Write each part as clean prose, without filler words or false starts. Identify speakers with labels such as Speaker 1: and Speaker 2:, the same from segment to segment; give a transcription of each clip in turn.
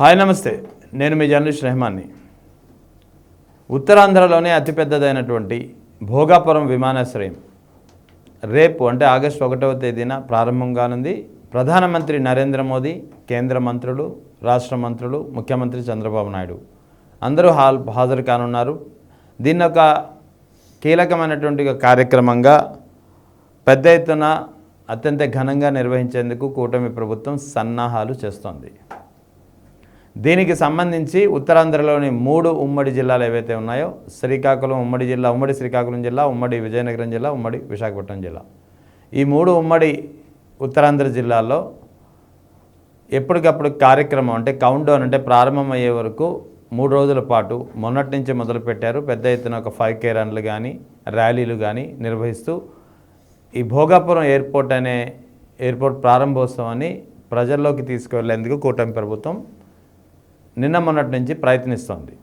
Speaker 1: Hi నమస్తే, నేను మీ journalist రెహమాన్ని. ఉత్తరాంధ్రలోనే అతిపెద్దదైనటువంటి Bhogapuram విమానాశ్రయం రేపు అంటే ఆగస్టు 1వ తేదీన ప్రారంభం కానుంది. ప్రధానమంత్రి నరేంద్ర మోదీ, కేంద్ర మంత్రులు, రాష్ట్ర మంత్రులు, ముఖ్యమంత్రి చంద్రబాబు నాయుడు అందరూ హాజరు కానున్నారు. దీన్ని ఒక కీలకమైనటువంటి కార్యక్రమంగా పెద్ద ఎత్తున అత్యంత ఘనంగా నిర్వహించేందుకు కూటమి ప్రభుత్వం సన్నాహాలు చేస్తోంది. దీనికి సంబంధించి ఉత్తరాంధ్రలోని 3 ఉమ్మడి జిల్లాలు ఏవైతే ఉన్నాయో, శ్రీకాకుళం ఉమ్మడి జిల్లా, ఉమ్మడి శ్రీకాకుళం జిల్లా, ఉమ్మడి విజయనగరం జిల్లా, ఉమ్మడి విశాఖపట్నం జిల్లా, ఈ 3 ఉమ్మడి ఉత్తరాంధ్ర జిల్లాల్లో ఎప్పటికప్పుడు కార్యక్రమం అంటే కౌంట్డౌన్ అంటే ప్రారంభమయ్యే వరకు 3 రోజుల పాటు మొన్నటి నుంచి మొదలుపెట్టారు. పెద్ద ఎత్తున ఒక 5K రన్లు కానీ ర్యాలీలు కానీ నిర్వహిస్తూ ఈ భోగాపురం ఎయిర్పోర్ట్ ప్రారంభోత్సవాన్ని ప్రజల్లోకి తీసుకువెళ్లేందుకు కూటమి ప్రభుత్వం నిన్న మొన్నటి నుంచి ప్రయత్నిస్తోంది.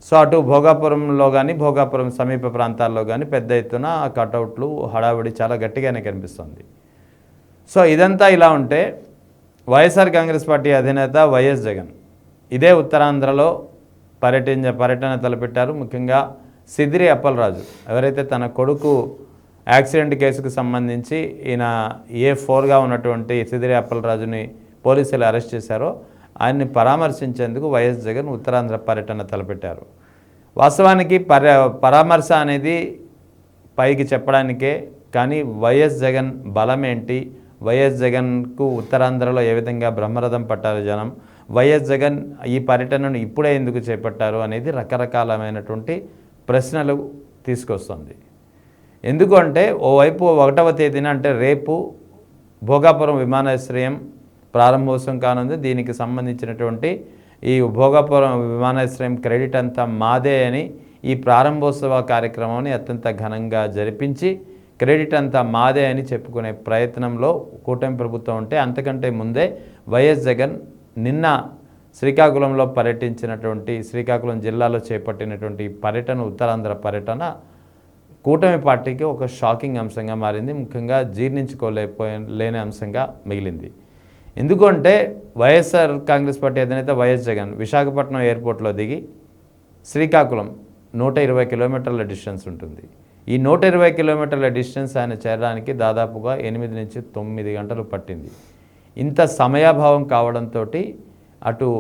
Speaker 1: సో అటు భోగాపురంలో కానీ భోగాపురం సమీప ప్రాంతాల్లో కానీ పెద్ద ఎత్తున కటౌట్లు హడావిడి చాలా గట్టిగానే కనిపిస్తుంది. సో ఇదంతా ఇలా ఉంటే వైఎస్ఆర్ కాంగ్రెస్ పార్టీ అధినేత వైఎస్ జగన్ ఇదే ఉత్తరాంధ్రలో పర్యటన తలపెట్టారు. ముఖ్యంగా సిద్దిరి అప్పలరాజు ఎవరైతే తన కొడుకు యాక్సిడెంట్ కేసుకు సంబంధించి ఈయన A4గా ఉన్నటువంటి సిద్దిరి అప్పలరాజుని పోలీసులు అరెస్ట్ చేశారో ఆయన్ని పరామర్శించేందుకు వైఎస్ జగన్ ఉత్తరాంధ్ర పర్యటన తలపెట్టారు. వాస్తవానికి పరామర్శ అనేది పైకి చెప్పడానికే, కానీ వైఎస్ జగన్ బలం ఏంటి, వైఎస్ జగన్కు ఉత్తరాంధ్రలో ఏ విధంగా బ్రహ్మరథం పట్టారు జనం, వైఎస్ జగన్ ఈ పర్యటనను ఇప్పుడే ఎందుకు చేపట్టారు అనేది రకరకాలమైనటువంటి ప్రశ్నలు తీసుకొస్తుంది. ఎందుకు అంటే ఓవైపు 1వ తేదీన అంటే రేపు భోగాపురం విమానాశ్రయం ప్రారంభోత్సవం కానుంది. దీనికి సంబంధించినటువంటి ఈ భోగాపురం విమానాశ్రయం క్రెడిట్ అంతా మాదే అని ఈ ప్రారంభోత్సవ కార్యక్రమాన్ని అత్యంత ఘనంగా జరిపించి క్రెడిట్ అంతా మాదే అని చెప్పుకునే ప్రయత్నంలో కూటమి ప్రభుత్వం ఉంటే, అంతకంటే ముందే వైఎస్ జగన్ నిన్న శ్రీకాకుళంలో పర్యటించినటువంటి శ్రీకాకుళం జిల్లాలో చేపట్టినటువంటి పర్యటన, ఉత్తరాంధ్ర పర్యటన కూటమి పార్టీకి ఒక షాకింగ్ అంశంగా మారింది. ముఖ్యంగా జీర్ణించుకోలేని అంశంగా మిగిలింది. ఎందుకంటే వైఎస్ఆర్ కాంగ్రెస్ పార్టీ అధినేత వైఎస్ జగన్ విశాఖపట్నం ఎయిర్పోర్ట్లో దిగి శ్రీకాకుళం 120 కిలోమీటర్ల డిస్టెన్స్ ఉంటుంది. ఈ 120 కిలోమీటర్ల డిస్టెన్స్ ఆయన చేరడానికి దాదాపుగా 8 నుంచి 9 గంటలు పట్టింది. ఇంత సమయాభావం కావడంతో అటు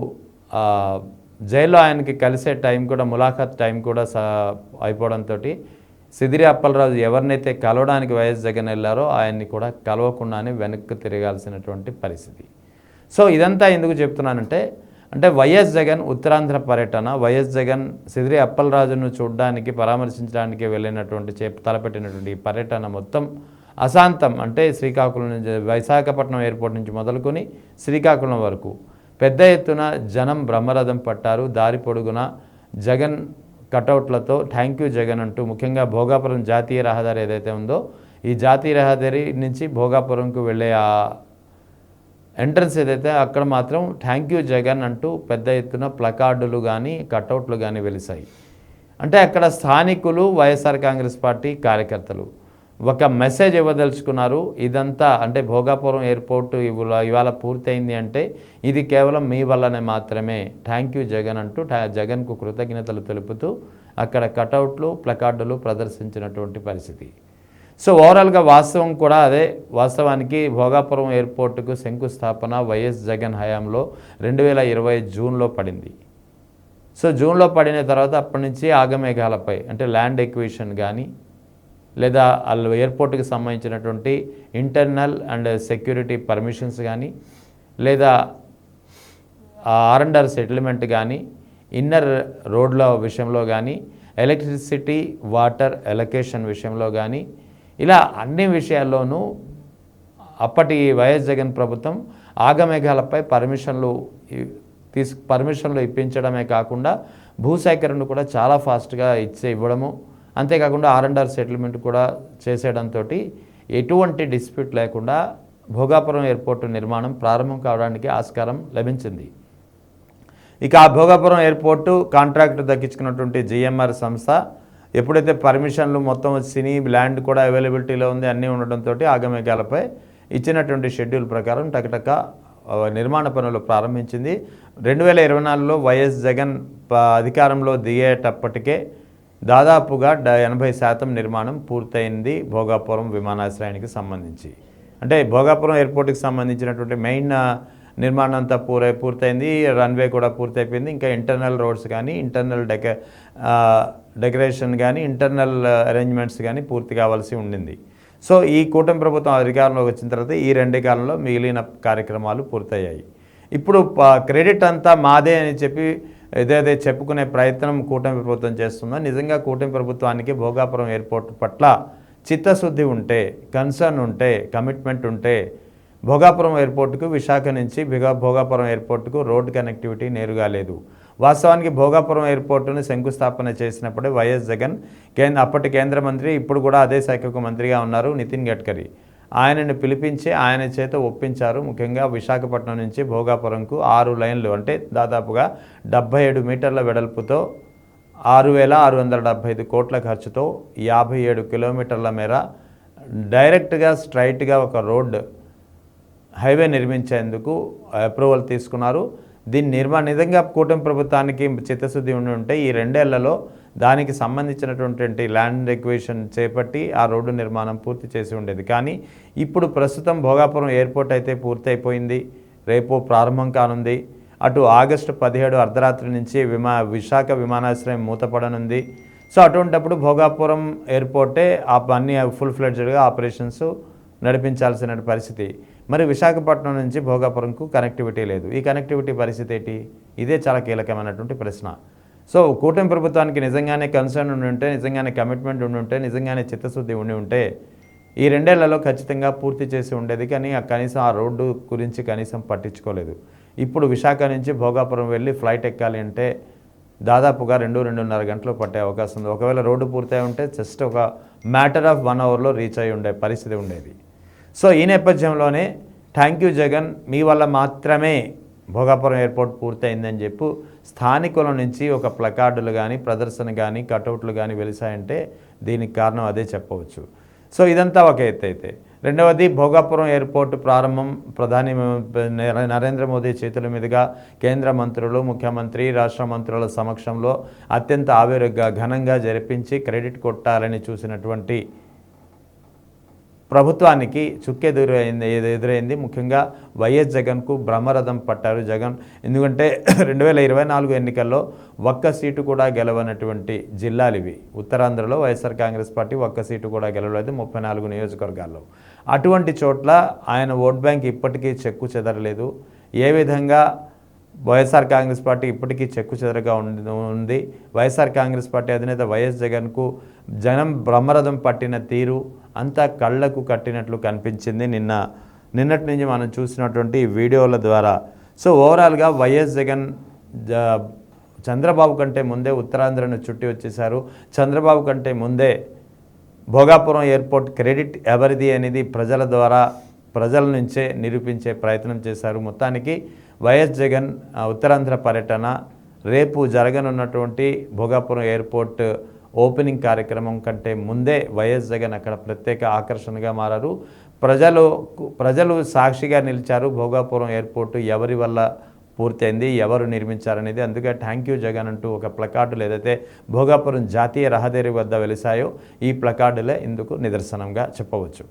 Speaker 1: జైల్లో ఆయనకి కలిసే టైం కూడా, ములాఖాత్ టైం కూడా అయిపోవడంతో సిద్దిరి అప్పలరాజు ఎవరినైతే కలవడానికి వైఎస్ జగన్ వెళ్ళారో ఆయన్ని కూడా కలవకుండానే వెనక్కి తిరగాల్సినటువంటి పరిస్థితి. సో ఇదంతా ఎందుకు చెప్తున్నానంటే, వైఎస్ జగన్ ఉత్తరాంధ్ర పర్యటన, వైఎస్ జగన్ సిద్దిరి అప్పలరాజును చూడడానికి పరామర్శించడానికి వెళ్ళినటువంటి తలపెట్టినటువంటి పర్యటన మొత్తం అశాంతం. అంటే శ్రీకాకుళం నుంచి విశాఖపట్నం ఎయిర్పోర్ట్ నుంచి మొదలుకొని శ్రీకాకుళం వరకు పెద్ద ఎత్తున జనం బ్రహ్మరథం పట్టారు. దారి పొడుగున జగన్ కటౌట్లతో థ్యాంక్ యూ జగన్ అంటూ, ముఖ్యంగా భోగాపురం జాతీయ రహదారి ఏదైతే ఉందో ఈ జాతీయ రహదారి నుంచి భోగాపురంకు వెళ్ళే ఆ ఎంట్రన్స్ ఏదైతే అక్కడ మాత్రం థ్యాంక్ యూ జగన్ అంటూ పెద్ద ఎత్తున ప్లకార్డులు కానీ కటౌట్లు కానీ వెలిసాయి. అంటే అక్కడ స్థానికులు, వైఎస్ఆర్ కాంగ్రెస్ పార్టీ కార్యకర్తలు ఒక మెసేజ్ ఇవ్వదలుచుకున్నారు. ఇదంతా అంటే భోగాపురం ఎయిర్పోర్టు ఇవాళ పూర్తయింది అంటే ఇది కేవలం మీ వల్లనే మాత్రమే, థ్యాంక్ యూ జగన్ అంటూ జగన్కు కృతజ్ఞతలు తెలుపుతూ అక్కడ కటౌట్లు, ప్లకార్డులు ప్రదర్శించినటువంటి పరిస్థితి. సో ఓవరాల్గా వాస్తవం కూడా అదే. వాస్తవానికి భోగాపురం ఎయిర్పోర్టుకు శంకుస్థాపన వైఎస్ జగన్ హయాంలో 2020 జూన్లో పడింది. సో జూన్లో పడిన తర్వాత అప్పటి నుంచి ఆగమేఘాలపై అంటే ల్యాండ్ ఎక్విజిషన్ కానీ, లేదా ఎయిర్పోర్ట్కి సంబంధించినటువంటి ఇంటర్నల్ అండ్ సెక్యూరిటీ పర్మిషన్స్ కానీ, లేదా R&R సెటిల్మెంట్ కానీ, ఇన్నర్ రోడ్ల విషయంలో కానీ, ఎలక్ట్రిసిటీ వాటర్ ఎలొకేషన్ విషయంలో కానీ, ఇలా అన్ని విషయాల్లోనూ అప్పటి వైఎస్ జగన్ ప్రభుత్వం ఆగమేఘాలపై పర్మిషన్లు ఇప్పించడమే కాకుండా భూసేకరణను కూడా చాలా ఫాస్ట్గా ఇవ్వడము, అంతేకాకుండా R&R సెటిల్మెంట్ కూడా చేసేయడంతో ఎటువంటి డిస్ప్యూట్ లేకుండా భోగాపురం ఎయిర్పోర్టు నిర్మాణం ప్రారంభం కావడానికి ఆస్కారం లభించింది. ఇక ఆ భోగాపురం ఎయిర్పోర్టు కాంట్రాక్ట్ దక్కించుకున్నటువంటి GMR సంస్థ ఎప్పుడైతే పర్మిషన్లు మొత్తం వచ్చినాయి, ల్యాండ్ కూడా అవైలబిలిటీలో ఉంది, అన్నీ ఉండడంతో ఆగమేఘాలపై ఇచ్చినటువంటి షెడ్యూల్ ప్రకారం టకటక నిర్మాణ పనులు ప్రారంభించింది. 2024లో వైఎస్ జగన్ అధికారంలో దిగేటప్పటికే దాదాపుగా 80% నిర్మాణం పూర్తయింది భోగాపురం విమానాశ్రయానికి సంబంధించి. అంటే భోగాపురం ఎయిర్పోర్ట్కి సంబంధించినటువంటి మెయిన్ నిర్మాణం అంతా పూర్తయింది. రన్వే కూడా పూర్తయిపోయింది. ఇంకా ఇంటర్నల్ రోడ్స్ కానీ, ఇంటర్నల్ డెకరేషన్ కానీ, ఇంటర్నల్ అరేంజ్మెంట్స్ కానీ పూర్తి కావాల్సి ఉండింది. సో ఈ కూటమి ప్రభుత్వం అధికారంలోకి వచ్చిన తర్వాత ఈ 2 కాలంలో మిగిలిన కార్యక్రమాలు పూర్తయ్యాయి. ఇప్పుడు క్రెడిట్ అంతా మాదే అని చెప్పి ఏదైతే చెప్పుకునే ప్రయత్నం కూటమి ప్రభుత్వం చేస్తుందో, నిజంగా కూటమి ప్రభుత్వానికి భోగాపురం ఎయిర్పోర్ట్ పట్ల చిత్తశుద్ధి ఉంటే, కన్సర్న్ ఉంటే, కమిట్మెంట్ ఉంటే భోగాపురం ఎయిర్పోర్టుకు విశాఖ నుంచి భోగాపురం ఎయిర్పోర్టుకు రోడ్డు కనెక్టివిటీ నేరుగా లేదు. వాస్తవానికి భోగాపురం ఎయిర్పోర్టును శంకుస్థాపన చేసినప్పుడే వైఎస్ జగన్ అప్పటి కేంద్ర మంత్రి, ఇప్పుడు కూడా అదే శాఖకు మంత్రిగా ఉన్నారు నితిన్ గడ్కరీ, ఆయనను పిలిపించి ఆయన చేత ఒప్పించారు. ముఖ్యంగా విశాఖపట్నం నుంచి భోగాపురంకు 6 లైన్లు, అంటే దాదాపుగా 77 మీటర్ల వెడల్పుతో 6,675 కోట్ల ఖర్చుతో 57 కిలోమీటర్ల మేర డైరెక్ట్గా స్ట్రైట్గా ఒక రోడ్ హైవే నిర్మించేందుకు అప్రూవల్ తీసుకున్నారు. దీని నిజంగా కూటమి ప్రభుత్వానికి చిత్తశుద్ధి ఉంటే ఈ 2 ఏళ్లలో దానికి సంబంధించినటువంటి ల్యాండ్ ఎక్విజిషన్ చేపట్టి ఆ రోడ్డు నిర్మాణం పూర్తి చేసి ఉండేది. కానీ ఇప్పుడు ప్రస్తుతం భోగాపురం ఎయిర్పోర్ట్ అయితే పూర్తయిపోయింది, రేపు ప్రారంభం కానుంది. అటు ఆగస్టు 17 అర్ధరాత్రి నుంచి విశాఖ విమానాశ్రయం మూతపడనుంది. సో అటువంటప్పుడు భోగాపురం ఎయిర్పోర్టే అన్ని ఫుల్ ఫ్లెడ్జ్డ్గా ఆపరేషన్స్ నడిపించాల్సిన పరిస్థితి. మరి విశాఖపట్నం నుంచి భోగాపురంకు కనెక్టివిటీ లేదు. ఈ కనెక్టివిటీ పరిస్థితి ఏంటి? ఇదే చాలా కీలకమైనటువంటి ప్రశ్న. సో కూటమి ప్రభుత్వానికి నిజంగానే కన్సర్న్ ఉండి ఉంటే, నిజంగానే కమిట్మెంట్ ఉండి ఉంటే, నిజంగానే చిత్తశుద్ధి ఉండి ఉంటే ఈ 2 ఏళ్లలో ఖచ్చితంగా పూర్తి చేసి ఉండేది. కానీ కనీసం ఆ రోడ్డు గురించి కనీసం పట్టించుకోలేదు. ఇప్పుడు విశాఖ నుంచి భోగాపురం వెళ్ళి ఫ్లైట్ ఎక్కాలి అంటే దాదాపుగా 2-2.5 గంటలు పట్టే అవకాశం ఉంది. ఒకవేళ రోడ్డు పూర్తయి ఉంటే జస్ట్ ఒక మ్యాటర్ ఆఫ్ 1 అవర్లో రీచ్ అయి ఉండే పరిస్థితి ఉండేది. సో ఈ నేపథ్యంలోనే థ్యాంక్ యూ జగన్, మీ వల్ల మాత్రమే భోగాపురం ఎయిర్పోర్ట్ పూర్తయిందని చెప్పి స్థానికుల నుంచి ఒక ప్లకార్డులు కానీ, ప్రదర్శన కానీ, కటౌట్లు కానీ వెలిసాయంటే దీనికి కారణం అదే చెప్పవచ్చు. సో ఇదంతా ఒక ఎత్తు అయితే, రెండవది భోగాపురం ఎయిర్పోర్ట్ ప్రారంభం ప్రధాని నరేంద్ర మోదీ చేతుల మీదుగా కేంద్ర మంత్రులు, ముఖ్యమంత్రి, రాష్ట్ర మంత్రుల సమక్షంలో అత్యంత ఘనంగా జరిపించి క్రెడిట్ కొట్టాలని చూసినటువంటి ప్రభుత్వానికి ఎదురైంది. ముఖ్యంగా వైఎస్ జగన్కు బ్రహ్మరథం పట్టారు జగన్. ఎందుకంటే 2024 ఎన్నికల్లో ఒక్క సీటు కూడా గెలవనటువంటి జిల్లాలు ఇవి. ఉత్తరాంధ్రలో వైఎస్ఆర్ కాంగ్రెస్ పార్టీ ఒక్క సీటు కూడా గెలవలేదు 34 నియోజకవర్గాల్లో. అటువంటి చోట్ల ఆయన ఓట్ బ్యాంక్ ఇప్పటికీ చెక్కు చెదరలేదు. ఏ విధంగా వైఎస్ఆర్ కాంగ్రెస్ పార్టీ ఇప్పటికీ చెక్కు చెదరగా ఉంది. వైఎస్ఆర్ కాంగ్రెస్ పార్టీ అధినేత వైఎస్ జగన్కు జనం బ్రహ్మరథం పట్టిన తీరు అంతా కళ్లకు కట్టినట్లు కనిపించింది నిన్నటి నుంచి మనం చూసినటువంటి వీడియోల ద్వారా. సో ఓవరాల్గా వైఎస్ జగన్ చంద్రబాబు కంటే ముందే ఉత్తరాంధ్రను చుట్టి వచ్చేశారు. చంద్రబాబు కంటే ముందే భోగాపురం ఎయిర్పోర్ట్ క్రెడిట్ ఎవరిది అనేది ప్రజల నుంచే నిరూపించే ప్రయత్నం చేశారు. మొత్తానికి వైఎస్ జగన్ ఉత్తరాంధ్ర పర్యటన, రేపు జరగనున్నటువంటి భోగాపురం ఎయిర్పోర్ట్ ఓపెనింగ్ కార్యక్రమం కంటే ముందే వైఎస్ జగన్ అక్కడ ప్రత్యేక ఆకర్షణగా మారారు. ప్రజలు సాక్షిగా నిలిచారు. భోగాపురం ఎయిర్పోర్టు ఎవరి వల్ల పూర్తయింది, ఎవరు నిర్మించారనేది. అందుకే థ్యాంక్ యూ జగన్ అంటూ ఒక ప్లకార్డులు ఏదైతే భోగాపురం జాతీయ రహదారి వద్ద వెలిసాయో ఈ ప్లకార్డులే ఇందుకు నిదర్శనంగా చెప్పవచ్చు.